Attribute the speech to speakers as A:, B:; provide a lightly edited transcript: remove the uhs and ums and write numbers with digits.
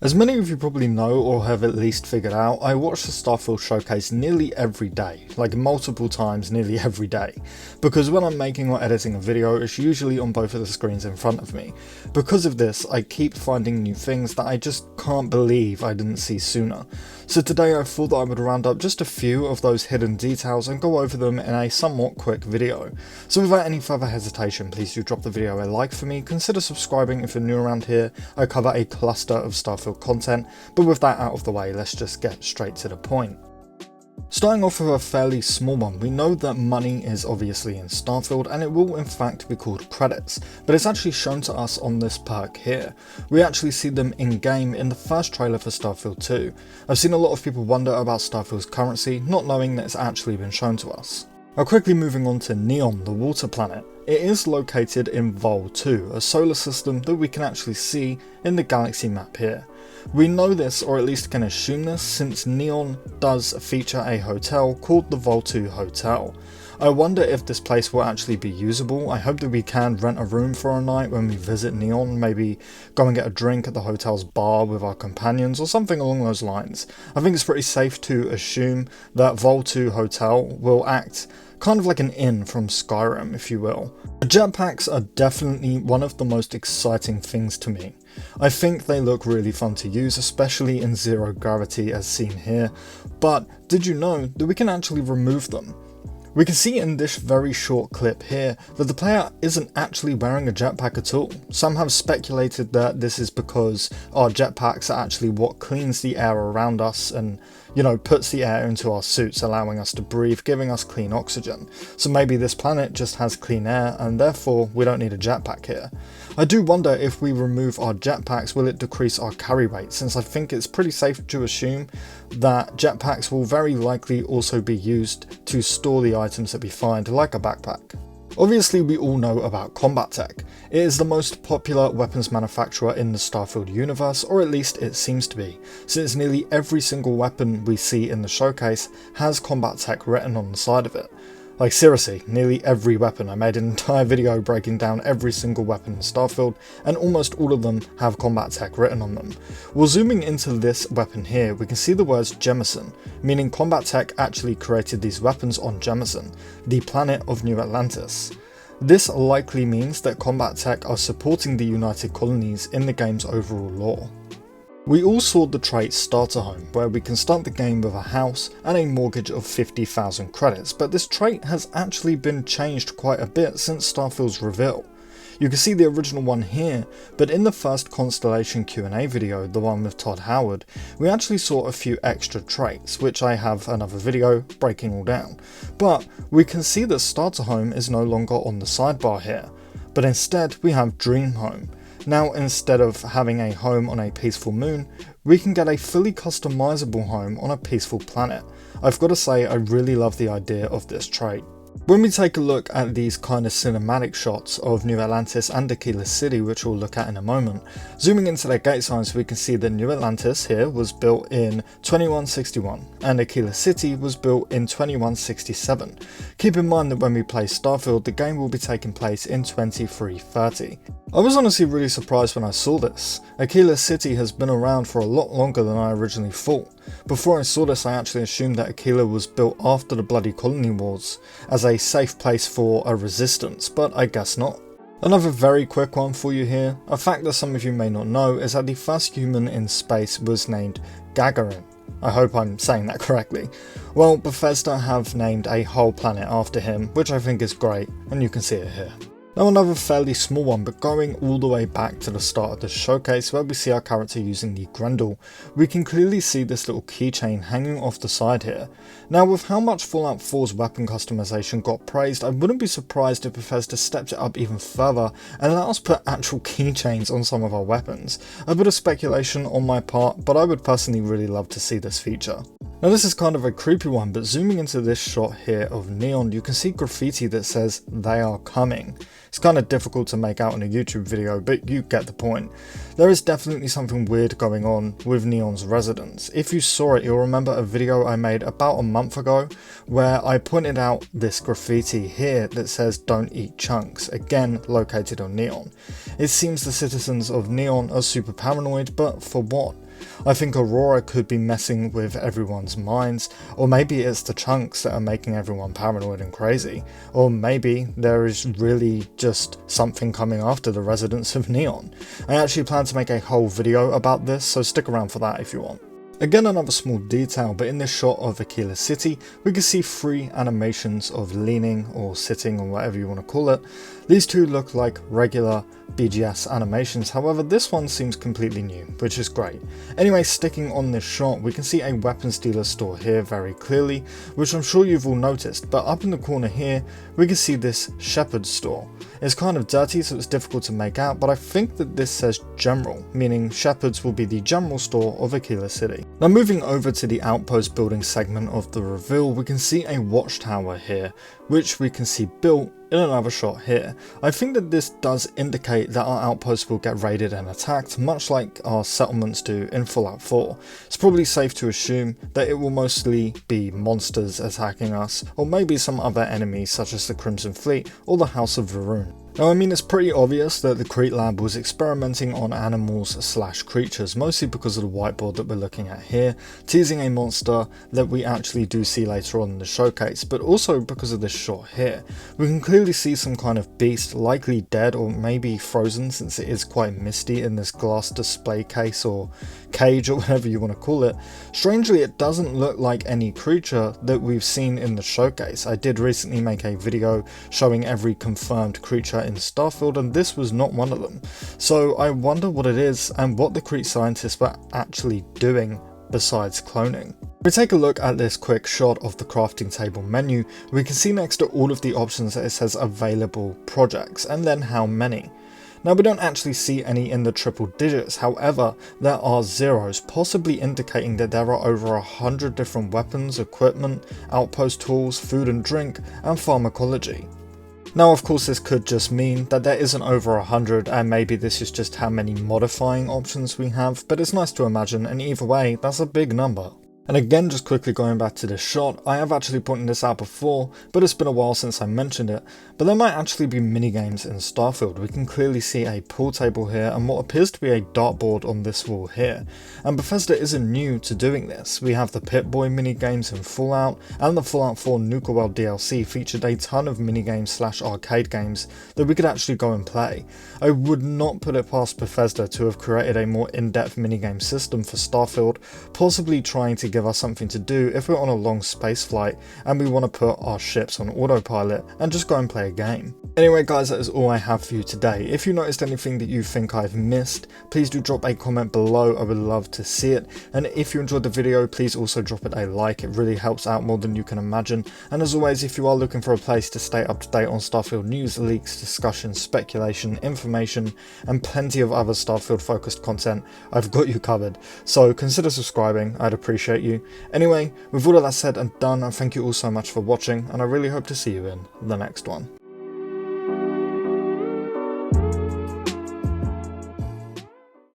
A: As many of you probably know or have at least figured out, I watch the Starfields Showcase nearly every day, like multiple times nearly every day, because when I'm making or editing a video it's usually on both of the screens in front of me. Because of this, I keep finding new things that I just can't believe I didn't see sooner. So today I thought that I would round up just a few of those hidden details and go over them in a somewhat quick video. So without any further hesitation, please do drop the video a like for me, consider subscribing if you're new around here. I cover a cluster of Starfield content, but with that out of the way, let's just get straight to the point. Starting off with a fairly small one, we know that money is obviously in Starfield and it will in fact be called credits, but it's actually shown to us on this perk here. We actually see them in game in the first trailer for Starfield 2. I've seen a lot of people wonder about Starfield's currency, not knowing that it's actually been shown to us. Now quickly moving on to Neon, the water planet. It is located in Vol 2, a solar system that we can actually see in the galaxy map here. We know this, or at least can assume this, since Neon does feature a hotel called the Vol 2 Hotel. I wonder if this place will actually be usable. I hope that we can rent a room for a night when we visit Neon, maybe go and get a drink at the hotel's bar with our companions or something along those lines. I think it's pretty safe to assume that Vol 2 Hotel will act kind of like an inn from Skyrim, if you will. The jetpacks are definitely one of the most exciting things to me. I think they look really fun to use, especially in zero gravity as seen here, but did you know that we can actually remove them? We can see in this very short clip here that the player isn't actually wearing a jetpack at all. Some have speculated that this is because our jetpacks are actually what cleans the air around us and, you know, puts the air into our suits, allowing us to breathe, giving us clean oxygen. So maybe this planet just has clean air and therefore we don't need a jetpack here. I do wonder if we remove our jetpacks, will it decrease our carry weight, since I think it's pretty safe to assume that jetpacks will very likely also be used to store the items that we find, like a backpack. Obviously we all know about combat tech. It is the most popular weapons manufacturer in the Starfield universe, or at least it seems to be, since nearly every single weapon we see in the showcase has combat tech written on the side of it. Like seriously, nearly every weapon. I made an entire video breaking down every single weapon in Starfield, and almost all of them have combat tech written on them. Well, zooming into this weapon here, we can see the words Jemison, meaning combat tech actually created these weapons on Jemison, the planet of New Atlantis. This likely means that combat tech are supporting the United Colonies in the game's overall lore. We all saw the trait Starter Home, where we can start the game with a house and a mortgage of 50,000 credits, but this trait has actually been changed quite a bit since Starfield's reveal. You can see the original one here, but in the first Constellation Q&A video, the one with Todd Howard, we actually saw a few extra traits, which I have another video breaking all down. But we can see that Starter Home is no longer on the sidebar here, but instead we have Dream Home. Now, instead of having a home on a peaceful moon, we can get a fully customizable home on a peaceful planet. I've got to say, I really love the idea of this trait. When we take a look at these kind of cinematic shots of New Atlantis and Aquila City, which we'll look at in a moment, zooming into their gate signs, we can see that New Atlantis here was built in 2161 and Aquila City was built in 2167. Keep in mind that when we play Starfield, the game will be taking place in 2330. I was honestly really surprised when I saw this. Aquila City has been around for a lot longer than I originally thought. Before I saw this, I actually assumed that Aquila was built after the Bloody Colony Wars, as a safe place for a resistance, but I guess not. Another very quick one for you here. A fact that some of you may not know is that the first human in space was named Gagarin. I hope I'm saying that correctly. Well, Bethesda have named a whole planet after him, which I think is great, and you can see it here. Now another fairly small one, but going all the way back to the start of the showcase where we see our character using the Grendel, we can clearly see this little keychain hanging off the side here. Now with how much Fallout 4's weapon customization got praised, I wouldn't be surprised if Bethesda stepped it up even further and let us put actual keychains on some of our weapons. A bit of speculation on my part, but I would personally really love to see this feature. Now this is kind of a creepy one, but zooming into this shot here of Neon, you can see graffiti that says "They are coming." It's kind of difficult to make out in a YouTube video, but you get the point. There is definitely something weird going on with Neon's residence. If you saw it, you'll remember a video I made about a month ago where I pointed out this graffiti here that says "Don't eat chunks," again located on Neon. It seems the citizens of Neon are super paranoid, but for what? I think Aurora could be messing with everyone's minds, or maybe it's the chunks that are making everyone paranoid and crazy, or maybe there is really just something coming after the residents of Neon. I actually plan to make a whole video about this, so stick around for that if you want. Again, another small detail, but in this shot of Aquila City, we can see 3 animations of leaning or sitting or whatever you want to call it. These 2 look like regular BGS animations, however this one seems completely new, which is great. Anyway, sticking on this shot, we can see a weapons dealer store here very clearly, which I'm sure you've all noticed, but up in the corner here, we can see this shepherd's store. It's kind of dirty, so it's difficult to make out, but I think that this says general, meaning shepherds will be the general store of Aquila City. Now moving over to the outpost building segment of the reveal, we can see a watchtower here, which we can see built in another shot here. I think that this does indicate that our outposts will get raided and attacked, much like our settlements do in Fallout 4. It's probably safe to assume that it will mostly be monsters attacking us, or maybe some other enemies such as the Crimson Fleet or the House of Varun. Now I mean, it's pretty obvious that the Crete lab was experimenting on animals / creatures, mostly because of the whiteboard that we're looking at here, teasing a monster that we actually do see later on in the showcase, but also because of this shot here. We can clearly see some kind of beast, likely dead or maybe frozen since it is quite misty in this glass display case or cage or whatever you want to call it. Strangely, it doesn't look like any creature that we've seen in the showcase. I did recently make a video showing every confirmed creature in Starfield, and this was not one of them. So I wonder what it is and what the Crete scientists were actually doing besides cloning. If we take a look at this quick shot of the crafting table menu, we can see next to all of the options that it says available projects and then how many. Now we don't actually see any in the triple digits, however there are zeros, possibly indicating that there are over 100 different weapons, equipment, outpost tools, food and drink, and pharmacology. Now of course this could just mean that there isn't over 100 and maybe this is just how many modifying options we have, but it's nice to imagine, and either way that's a big number. And again, just quickly going back to this shot, I have actually pointed this out before, but it's been a while since I mentioned it, but there might actually be minigames in Starfield. We can clearly see a pool table here and what appears to be a dartboard on this wall here. And Bethesda isn't new to doing this. We have the Pip-Boy minigames in Fallout, and the Fallout 4 Nuka World DLC featured a ton of minigames / arcade games that we could actually go and play. I would not put it past Bethesda to have created a more in-depth minigame system for Starfield, possibly trying to give us something to do if we're on a long space flight and we want to put our ships on autopilot and just go and play a game. Anyway guys, that is all I have for you today. If you noticed anything that you think I've missed, please do drop a comment below, I would love to see it. And if you enjoyed the video, please also drop it a like, it really helps out more than you can imagine. And as always, if you are looking for a place to stay up to date on Starfield news, leaks, discussions, speculation, information, and plenty of other Starfield focused content, I've got you covered. So consider subscribing, I'd appreciate you. Anyway, with all of that said and done, I thank you all so much for watching, and I really hope to see you in the next one.